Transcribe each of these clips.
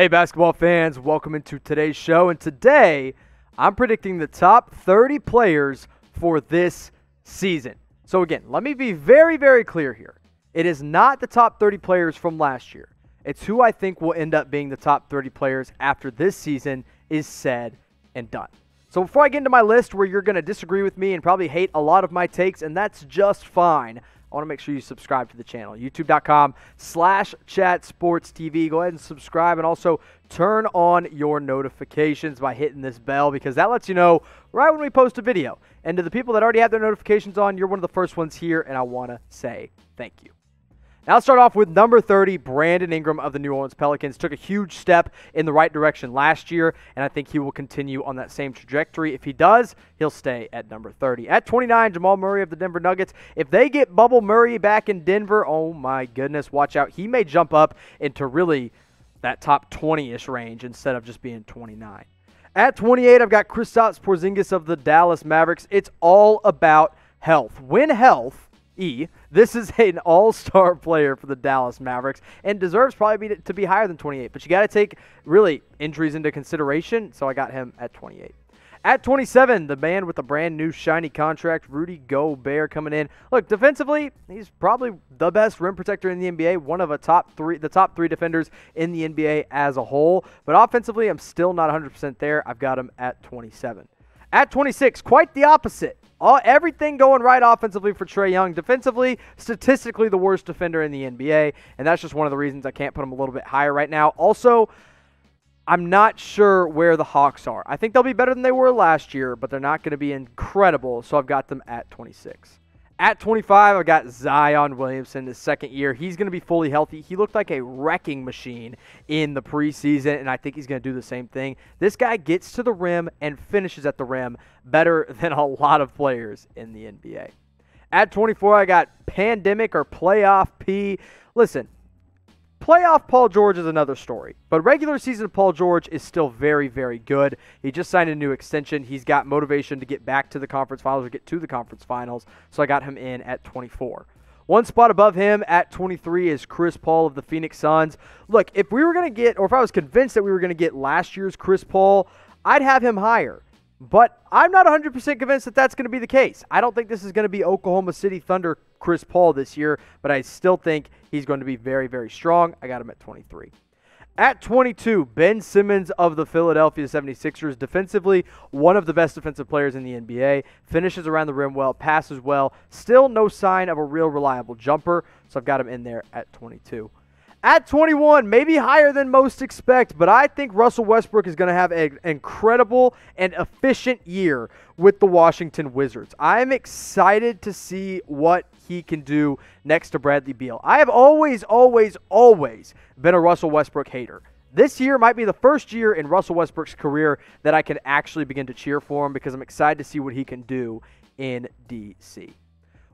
Hey, basketball fans, welcome into today's show. And today, I'm predicting the top 30 players for this season. So again, let me be very, very clear here. It is not the top 30 players from last year. It's who I think will end up being the top 30 players after this season is said and done. So before I get into my list where you're going to disagree with me and probably hate a lot of my takes, and that's just fine, I want to make sure you subscribe to the channel. YouTube.com/chatsportstv. Go ahead and subscribe and also turn on your notifications by hitting this bell because that lets you know right when we post a video. And to the people that already have their notifications on, you're one of the first ones here, and I want to say thank you. Now let's start off with number 30, Brandon Ingram of the New Orleans Pelicans. Took a huge step in the right direction last year, and I think he will continue on that same trajectory. If he does, he'll stay at number 30. At 29, Jamal Murray of the Denver Nuggets. If they get Bubble Murray back in Denver, oh my goodness, watch out. He may jump up into really that top 20-ish range instead of just being 29. At 28, I've got Kristaps Porzingis of the Dallas Mavericks. It's all about health. When health, this is an all-star player for the Dallas Mavericks and deserves probably to be higher than 28. But you got to take, really, injuries into consideration, so I got him at 28. At 27, the man with the brand-new shiny contract, Rudy Gobert, coming in. Look, defensively, he's probably the best rim protector in the NBA, one of the top three defenders in the NBA as a whole. But offensively, I'm still not 100% there. I've got him at 27. At 26, quite the opposite. Everything going right offensively for Trae Young. Defensively, statistically the worst defender in the NBA, and that's just one of the reasons I can't put him a little bit higher right now. Also, I'm not sure where the Hawks are. I think they'll be better than they were last year, but they're not going to be incredible, so I've got them at 26. At 25, I've got Zion Williamson, his second year. He's going to be fully healthy. He looked like a wrecking machine in the preseason, and I think he's going to do the same thing. This guy gets to the rim and finishes at the rim better than a lot of players in the NBA. At 24, I got Pandemic or Playoff P. Listen, playoff Paul George is another story, but regular season Paul George is still very, very good. He just signed a new extension. He's got motivation to get back to the conference finals or get to the conference finals, so I got him in at 24. One spot above him at 23 is Chris Paul of the Phoenix Suns. Look, if we were going to get, or if I was convinced that we were going to get last year's Chris Paul, I'd have him higher. But I'm not 100% convinced that that's going to be the case. I don't think this is going to be Oklahoma City Thunder Chris Paul this year, but I still think he's going to be very, very strong. I got him at 23. At 22, Ben Simmons of the Philadelphia 76ers. Defensively, one of the best defensive players in the NBA. Finishes around the rim well, passes well. Still no sign of a real reliable jumper, so I've got him in there at 22. At 21, maybe higher than most expect, but I think Russell Westbrook is going to have an incredible and efficient year with the Washington Wizards. I'm excited to see what he can do next to Bradley Beal. I have always been a Russell Westbrook hater. This year might be the first year in Russell Westbrook's career that I can actually begin to cheer for him because I'm excited to see what he can do in DC.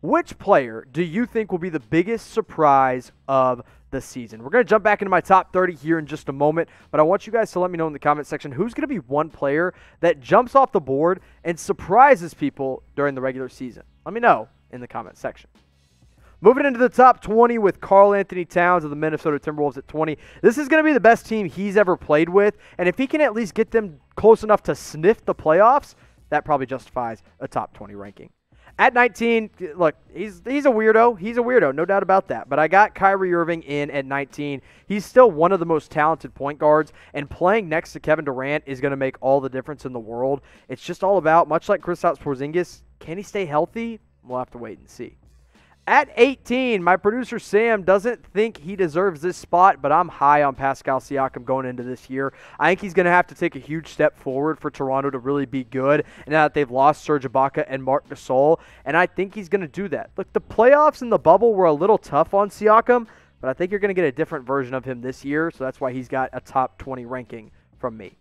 Which player do you think will be the biggest surprise of the season? We're going to jump back into my top 30 here in just a moment, but I want you guys to let me know in the comment section who's going to be one player that jumps off the board and surprises people during the regular season. Let me know in the comment section. Moving into the top 20 with Karl-Anthony Towns of the Minnesota Timberwolves at 20. This is going to be the best team he's ever played with, and if he can at least get them close enough to sniff the playoffs, that probably justifies a top 20 ranking. At 19, look, he's a weirdo. He's a weirdo, no doubt about that. But I got Kyrie Irving in at 19. He's still one of the most talented point guards, and playing next to Kevin Durant is going to make all the difference in the world. It's just all about, much like Kristaps Porzingis, can he stay healthy? We'll have to wait and see. At 18, my producer Sam doesn't think he deserves this spot, but I'm high on Pascal Siakam going into this year. I think he's going to have to take a huge step forward for Toronto to really be good, and now that they've lost Serge Ibaka and Marc Gasol, and I think he's going to do that. Look, the playoffs and the bubble were a little tough on Siakam, but I think you're going to get a different version of him this year, so that's why he's got a top 20 ranking from me.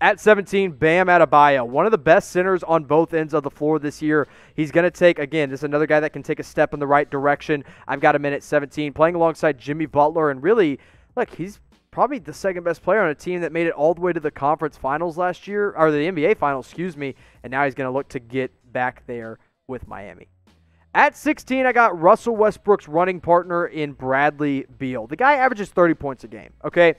At 17, Bam Adebayo, one of the best centers on both ends of the floor this year. He's going to take, again, this is another guy that can take a step in the right direction. I've got him in at 17, playing alongside Jimmy Butler, and really, look, he's probably the second best player on a team that made it all the way to the conference finals last year, or the NBA finals, excuse me, and now he's going to look to get back there with Miami. At 16, I got Russell Westbrook's running partner in Bradley Beal. The guy averages 30 points a game, okay?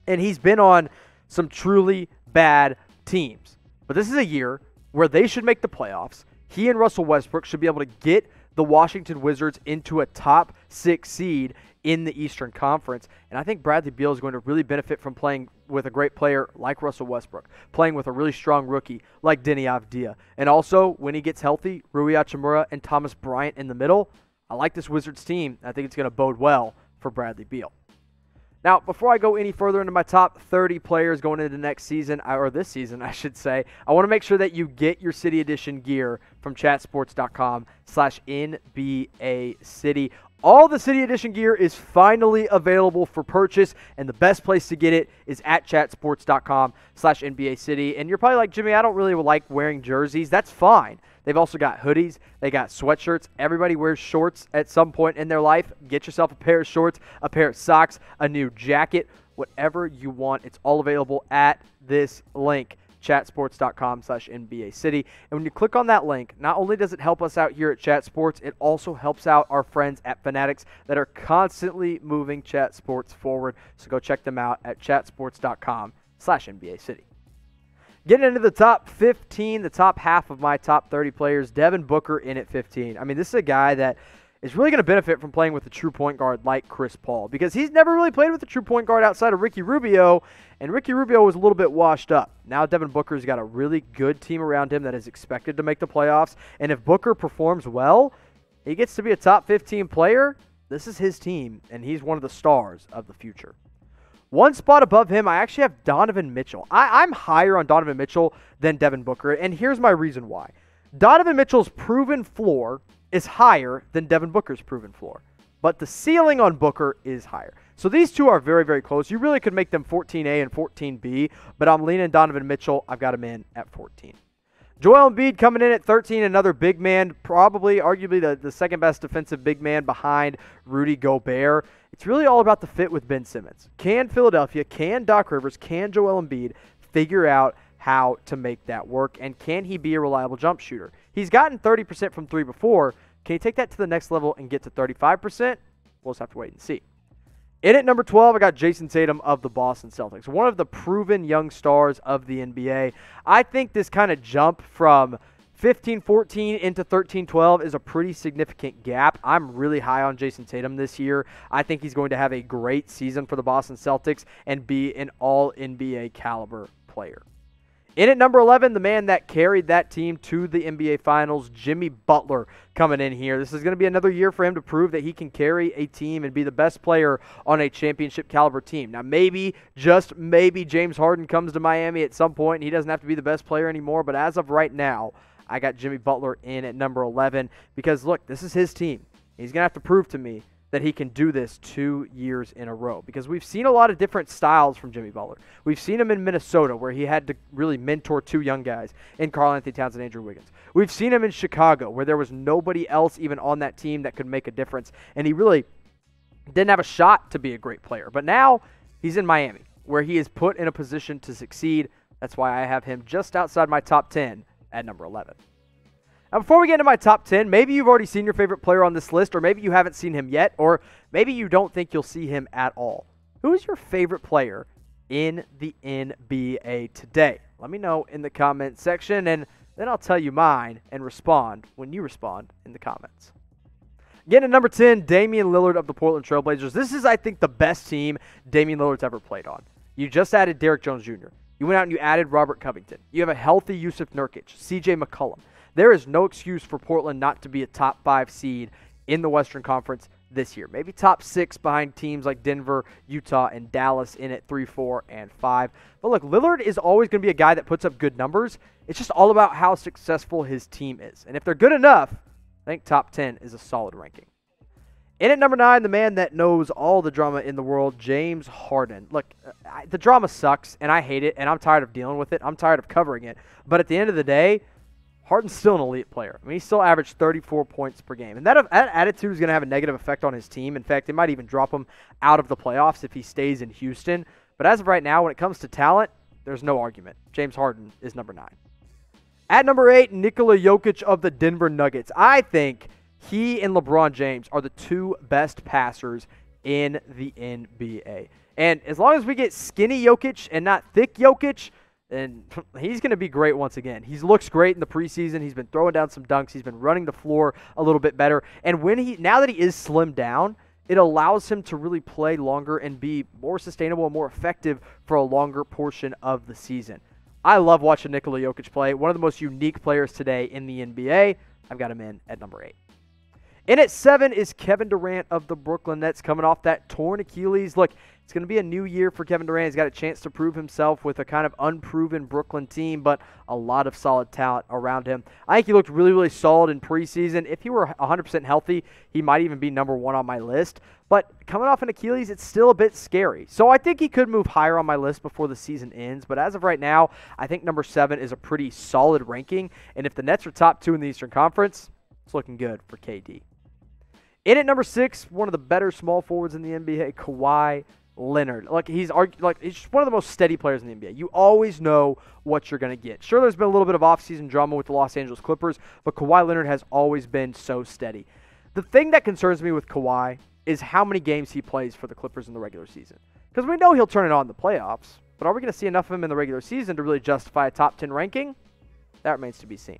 And he's been on some truly bad teams. But this is a year where they should make the playoffs. He and Russell Westbrook should be able to get the Washington Wizards into a top 6 seed in the Eastern Conference. And I think Bradley Beal is going to really benefit from playing with a great player like Russell Westbrook, playing with a really strong rookie like Deni Avdija. And also, when he gets healthy, Rui Hachimura and Thomas Bryant in the middle. I like this Wizards team. I think it's going to bode well for Bradley Beal. Now, before I go any further into my top 30 players going into next season, or this season, I should say, I want to make sure that you get your City Edition gear from chatsports.com/NBA City. All the City Edition gear is finally available for purchase, and the best place to get it is at chatsports.com/NBA City. And you're probably like, Jimmy, I don't really like wearing jerseys. That's fine. They've also got hoodies. They got sweatshirts. Everybody wears shorts at some point in their life. Get yourself a pair of shorts, a pair of socks, a new jacket, whatever you want. It's all available at this link, chatsports.com/NBA City. And when you click on that link, not only does it help us out here at Chat Sports, it also helps out our friends at Fanatics that are constantly moving Chat Sports forward. So go check them out at chatsports.com/NBA City. Getting into the top 15, the top half of my top 30 players, Devin Booker in at 15. I mean, this is a guy that is really going to benefit from playing with a true point guard like Chris Paul, because he's never really played with a true point guard outside of Ricky Rubio, and Ricky Rubio was a little bit washed up. Now Devin Booker's got a really good team around him that is expected to make the playoffs, and if Booker performs well, he gets to be a top 15 player. This is his team, and he's one of the stars of the future. One spot above him, I actually have Donovan Mitchell. I'm higher on Donovan Mitchell than Devin Booker, and here's my reason why. Donovan Mitchell's proven floor is higher than Devin Booker's proven floor, but the ceiling on Booker is higher. So these two are very, very close. You really could make them 14A and 14B, but I'm leaning Donovan Mitchell. I've got him in at 14. Joel Embiid coming in at 13, another big man, probably arguably the second best defensive big man behind Rudy Gobert. It's really all about the fit with Ben Simmons. Can Philadelphia, can Doc Rivers, can Joel Embiid figure out how to make that work, and can he be a reliable jump shooter? He's gotten 30% from 3 before. Can he take that to the next level and get to 35%? We'll just have to wait and see. In at number 12, I got Jayson Tatum of the Boston Celtics, one of the proven young stars of the NBA. I think this kind of jump from 15-14 into 13-12 is a pretty significant gap. I'm really high on Jayson Tatum this year. I think he's going to have a great season for the Boston Celtics and be an all-NBA caliber player. In at number 11, the man that carried that team to the NBA Finals, Jimmy Butler, coming in here. This is going to be another year for him to prove that he can carry a team and be the best player on a championship caliber team. Now, maybe, just maybe, James Harden comes to Miami at some point and he doesn't have to be the best player anymore. But as of right now, I got Jimmy Butler in at number 11 because, look, this is his team. He's going to have to prove to me that he can do this 2 years in a row, because we've seen a lot of different styles from Jimmy Butler. We've seen him in Minnesota, where he had to really mentor 2 young guys in Karl-Anthony Towns and Andrew Wiggins. We've seen him in Chicago, where there was nobody else even on that team that could make a difference, and he really didn't have a shot to be a great player. But now he's in Miami, where he is put in a position to succeed. That's why I have him just outside my top 10 at number 11. Now, before we get into my top 10, maybe you've already seen your favorite player on this list, or maybe you haven't seen him yet, or maybe you don't think you'll see him at all. Who is your favorite player in the NBA today? Let me know in the comment section, and then I'll tell you mine and respond when you respond in the comments. Getting at number 10, Damian Lillard of the Portland Trail Blazers. This is, I think, the best team Damian Lillard's ever played on. You just added Derrick Jones Jr. You went out and you added Robert Covington. You have a healthy Yusuf Nurkic, CJ McCollum. There is no excuse for Portland not to be a top 5 seed in the Western Conference this year. Maybe top 6 behind teams like Denver, Utah, and Dallas in at 3, 4, and 5. But look, Lillard is always going to be a guy that puts up good numbers. It's just all about how successful his team is. And if they're good enough, I think top 10 is a solid ranking. In at number 9, the man that knows all the drama in the world, James Harden. Look, the drama sucks, and I hate it, and I'm tired of dealing with it. I'm tired of covering it. But at the end of the day, Harden's still an elite player. I mean, he still averaged 34 points per game. And that attitude is going to have a negative effect on his team. In fact, it might even drop him out of the playoffs if he stays in Houston. But as of right now, when it comes to talent, there's no argument. James Harden is number 9. At number 8, Nikola Jokic of the Denver Nuggets. I think he and LeBron James are the 2 best passers in the NBA. And as long as we get skinny Jokic and not thick Jokic, and he's going to be great once again. He looks great in the preseason. He's been throwing down some dunks. He's been running the floor a little bit better. And now that he is slimmed down, it allows him to really play longer and be more sustainable and more effective for a longer portion of the season. I love watching Nikola Jokic play. One of the most unique players today in the NBA. I've got him in at number 8. In at 7 is Kevin Durant of the Brooklyn Nets, coming off that torn Achilles. Look, it's going to be a new year for Kevin Durant. He's got a chance to prove himself with a kind of unproven Brooklyn team, but a lot of solid talent around him. I think he looked really, really solid in preseason. If he were 100% healthy, he might even be number 1 on my list. But coming off an Achilles, it's still a bit scary. So I think he could move higher on my list before the season ends. But as of right now, I think number 7 is a pretty solid ranking. And if the Nets are top 2 in the Eastern Conference, it's looking good for KD. In at number 6, one of the better small forwards in the NBA, Kawhi Leonard. He's just one of the most steady players in the NBA. You always know what you're going to get. Sure, there's been a little bit of offseason drama with the Los Angeles Clippers, but Kawhi Leonard has always been so steady. The thing that concerns me with Kawhi is how many games he plays for the Clippers in the regular season. Because we know he'll turn it on in the playoffs, but are we going to see enough of him in the regular season to really justify a top 10 ranking? That remains to be seen.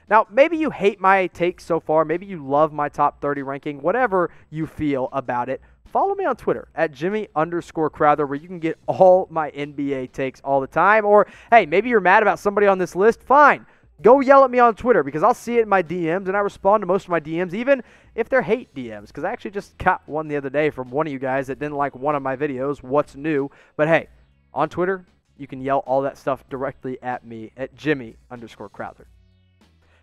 Now, maybe you hate my takes so far. Maybe you love my top 30 ranking. Whatever you feel about it, follow me on Twitter at Jimmy_Crowther, where you can get all my NBA takes all the time. Or, hey, maybe you're mad about somebody on this list. Fine. Go yell at me on Twitter because I'll see it in my DMs, and I respond to most of my DMs, even if they're hate DMs, because I actually just got one the other day from one of you guys that didn't like one of my videos, What's New. But, hey, on Twitter, you can yell all that stuff directly at me at Jimmy_Crowther.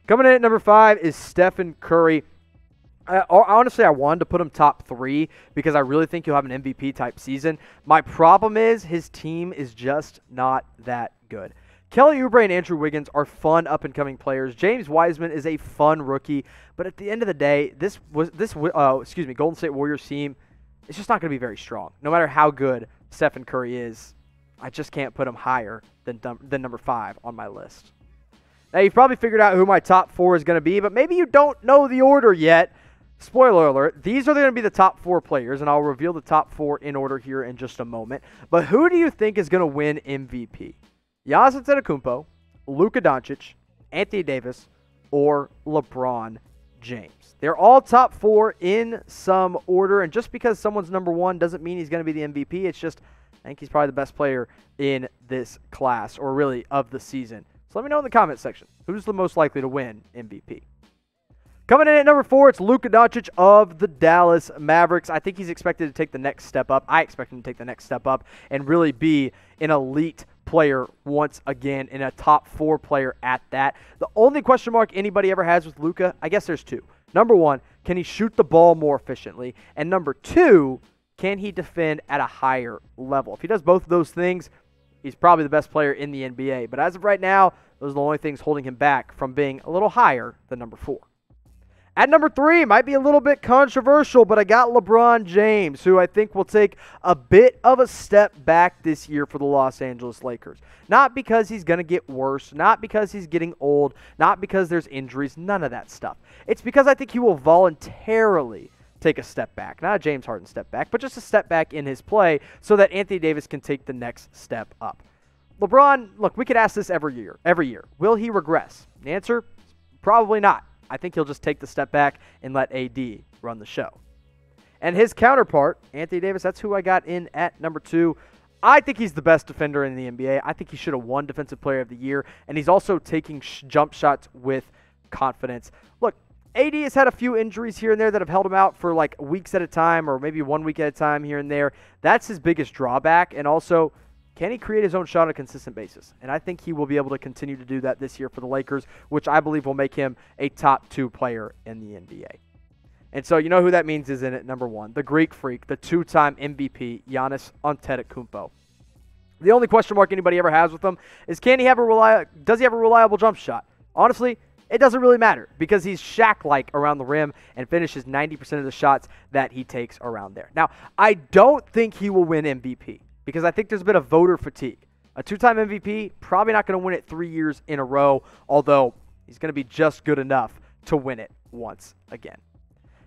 Coming in at number 5 is Stephen Curry. Honestly, I wanted to put him top 3 because I really think he'll have an MVP-type season. My problem is his team is just not that good. Kelly Oubre and Andrew Wiggins are fun up-and-coming players. James Wiseman is a fun rookie. But at the end of the day, this Golden State Warriors team is just not going to be very strong. No matter how good Stephen Curry is, I just can't put him higher than number 5 on my list. Now, you've probably figured out who my top 4 is going to be, but maybe you don't know the order yet. Spoiler alert, these are going to be the top 4 players, and I'll reveal the top 4 in order here in just a moment. But who do you think is going to win MVP? Giannis Antetokounmpo, Luka Doncic, Anthony Davis, or LeBron James? They're all top 4 in some order, and just because someone's number 1 doesn't mean he's going to be the MVP. It's just, I think he's probably the best player in this class, or really of the season. So let me know in the comment section, who's the most likely to win MVP? Coming in at number 4, it's Luka Doncic of the Dallas Mavericks. I think he's expected to take the next step up. I expect him to take the next step up and really be an elite player once again, and a top 4 player at that. The only question mark anybody ever has with Luka, I guess there's 2. Number 1, can he shoot the ball more efficiently? And number 2, can he defend at a higher level? If he does both of those things, he's probably the best player in the NBA. But as of right now, those are the only things holding him back from being a little higher than number 4. At number 3, might be a little bit controversial, but I got LeBron James, who I think will take a bit of a step back this year for the Los Angeles Lakers. Not because he's going to get worse, not because he's getting old, not because there's injuries, none of that stuff. It's because I think he will voluntarily take a step back. Not a James Harden step back, but just a step back in his play so that Anthony Davis can take the next step up. LeBron, look, we could ask this every year. Will he regress? The answer, probably not. I think he'll just take the step back and let AD run the show. And his counterpart, Anthony Davis, that's who I got in at number 2. I think he's the best defender in the NBA. I think he should have won Defensive Player of the Year, and he's also taking jump shots with confidence. Look, AD has had a few injuries here and there that have held him out for like weeks at a time or maybe 1 week at a time here and there. That's his biggest drawback, and also, can he create his own shot on a consistent basis? And I think he will be able to continue to do that this year for the Lakers, which I believe will make him a top 2 player in the NBA. And so you know who that means is in at number 1, the Greek Freak, the 2-time MVP, Giannis Antetokounmpo. The only question mark anybody ever has with him is does he have a reliable jump shot? Honestly, it doesn't really matter because he's Shaq-like around the rim and finishes 90% of the shots that he takes around there. Now, I don't think he will win MVP, because I think there's a bit of voter fatigue. A 2-time MVP, probably not going to win it 3 years in a row, although he's going to be just good enough to win it once again.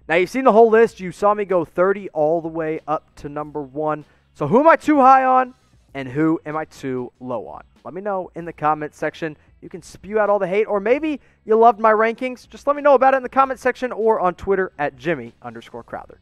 Now, you've seen the whole list. You saw me go 30 all the way up to number 1. So who am I too high on and who am I too low on? Let me know in the comment section. You can spew out all the hate, or maybe you loved my rankings. Just let me know about it in the comment section or on Twitter at Jimmy_Crowther.